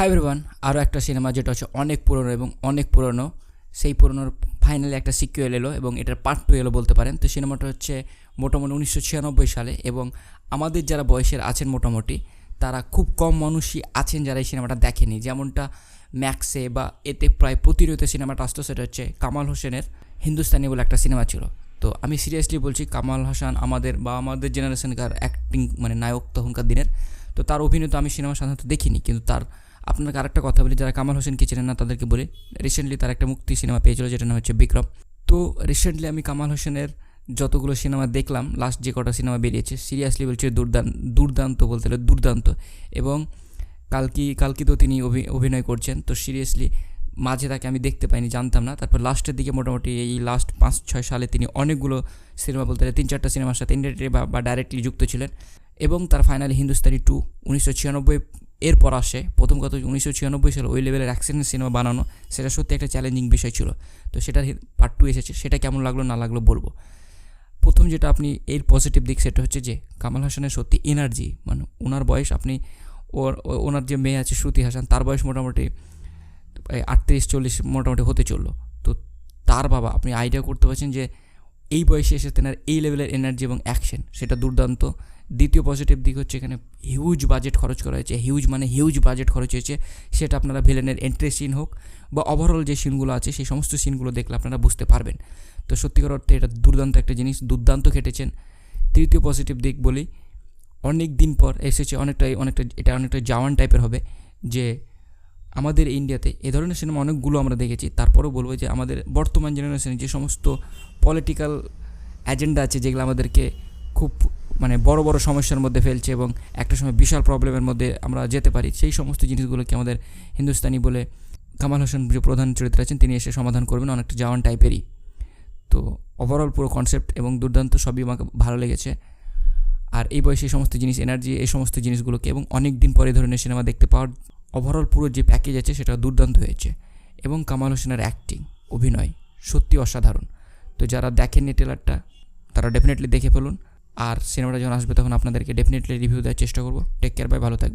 Hi everyone, আরও একটা cinema যেটা হচ্ছে অনেক পুরনো এবং অনেক পুরনো, সেই পুরনোর ফাইনালি একটা সিকুয়েল এলো এবং এটার পার্ট 2 এলো বলতে পারেন। তো সিনেমাটা হচ্ছে মোটামুটি 1996 সালে, এবং আমাদের যারা বয়সের আছেন মোটামুটি তারা খুব কম মানুষই আছেন যারা এই সিনেমাটা দেখেনি। যেমনটা ম্যাক্সে বা এতে প্রায় প্রতিনিয়ত সিনেমাটা আসতো, সেটা হচ্ছে কামাল হোসেনের হিন্দুস্তানি বলে একটা সিনেমা ছিল। তো আমি সিরিয়াসলি বলছি, কামাল হাসান আমাদের জেনারেশনকার অ্যাক্টিং মানে নায়ক তখনকার দিনের। তো তার অভিনয় তো আমি সিনেমা সাধারণত দেখিনি, কিন্তু তার আপনাকে আরেকটা কথা বলি, যারা কামাল হোসেনকে চেনেন না তাদেরকে বলি, রিসেন্টলি তার একটা মুক্তি সিনেমা পেয়েছিল যেটার নাম হচ্ছে বিক্রম। তো রিসেন্টলি আমি কামাল হোসেনের যতগুলো সিনেমা দেখলাম, লাস্ট যে কটা সিনেমা বেরিয়েছে, সিরিয়াসলি বলছি দুর্দান্ত বলতে হলে দুর্দান্ত। এবং কালকিতেও তিনি অভিনয় করছেন। তো সিরিয়াসলি মাঝে তাকে আমি দেখতে পাইনি, জানতাম না। তারপর লাস্টের দিকে মোটামুটি এই লাস্ট 5-6 সালে তিনি অনেকগুলো সিনেমা বলতে গেলে 3-4টা সিনেমার সাথে ইনডাইরেক্টলি বা ডাইরেক্টলি যুক্ত ছিলেন। এবং তার ফাইনালি হিন্দুস্তানি 2 1996 এরপর আসে। প্রথম কথা 1996 সালে ওই লেভেলের অ্যাকশন সিনেমা বানানো, সেটা সত্যি একটা চ্যালেঞ্জিং বিষয় ছিল। তো সেটার পার্ট 2 এসেছে, সেটা কেমন লাগলো না লাগলো বলবো। প্রথম যেটা আপনি এর পজিটিভ দিক সেটা হচ্ছে যে কামাল হাসানের সত্যি এনার্জি, মানে ওনার বয়স, আপনি ওনার যে মেয়ে আছে শ্রুতি হাসান, তার বয়স মোটামুটি 38-40 মোটামুটি হতে চললো। তো তার বাবা, আপনি আইডিয়া করতে পারছেন যে এই বয়সে এসে তেনার এই লেভেলের এনার্জি এবং অ্যাকশন, সেটা দুর্দান্ত। দ্বিতীয় পজিটিভ দিক হচ্ছে এখানে হিউজ বাজেট খরচ করা হয়েছে, হিউজ বাজেট খরচ হয়েছে। সেটা আপনারা ভিলেনের এন্ট্রি সিন হোক বা ওভারঅল যে সিনগুলো আছে সেই সমস্ত সিনগুলো দেখলে আপনারা বুঝতে পারবেন। তো সত্যিকার অর্থে এটা দুর্দান্ত একটা জিনিস, দুর্দান্ত খেটেছেন। তৃতীয় পজিটিভ দিক বলি, অনেক দিন পর এসেছে, এটা অনেকটা জওয়ান টাইপের হবে। যে আমাদের ইন্ডিয়াতে এ ধরনের সিনেমা অনেকগুলো আমরা দেখেছি, তারপরেও বলবো যে আমাদের বর্তমান জেনারেশনে যে সমস্ত পলিটিক্যাল এজেন্ডা আছে, যেগুলো আমাদেরকে খুব মানে বড় বড় সমস্যার মধ্যে ফেলছে এবং একটা সময় বিশাল প্রবলেমের মধ্যে আমরা যেতে পারি, সেই সমস্ত জিনিসগুলোকে আমাদের হিন্দুস্তানি বলে কামাল হোসেন যে প্রধান চরিত্র আছেন তিনি এসে সমাধান করবেন, অনেকটা জওয়ান টাইপেরই। তো ওভারঅল পুরো কনসেপ্ট এবং দুর্দান্ত, সবই আমাকে ভালো লেগেছে। আর এই বয়সে এই সমস্ত জিনিস, এনার্জি, এই সমস্ত জিনিসগুলোকে এবং অনেক দিন পরে ধরনের সিনেমা দেখতে পাওয়ার ওভারঅল পুরো যে প্যাকেজ আছে সেটা দুর্দান্ত হয়েছে। এবং কামাল হোসেনের অ্যাক্টিং, অভিনয় সত্যি অসাধারণ। তো যারা দেখেননি ট্রেলারটা তারা ডেফিনেটলি দেখে ফেলুন। আর সিনেমাটা যখন আসবে তখন আপনাদেরকে ডেফিনেটলি রিভিউ দেওয়ার চেষ্টা করবো। টেক কেয়ার, বাই, ভালো থাকবেন।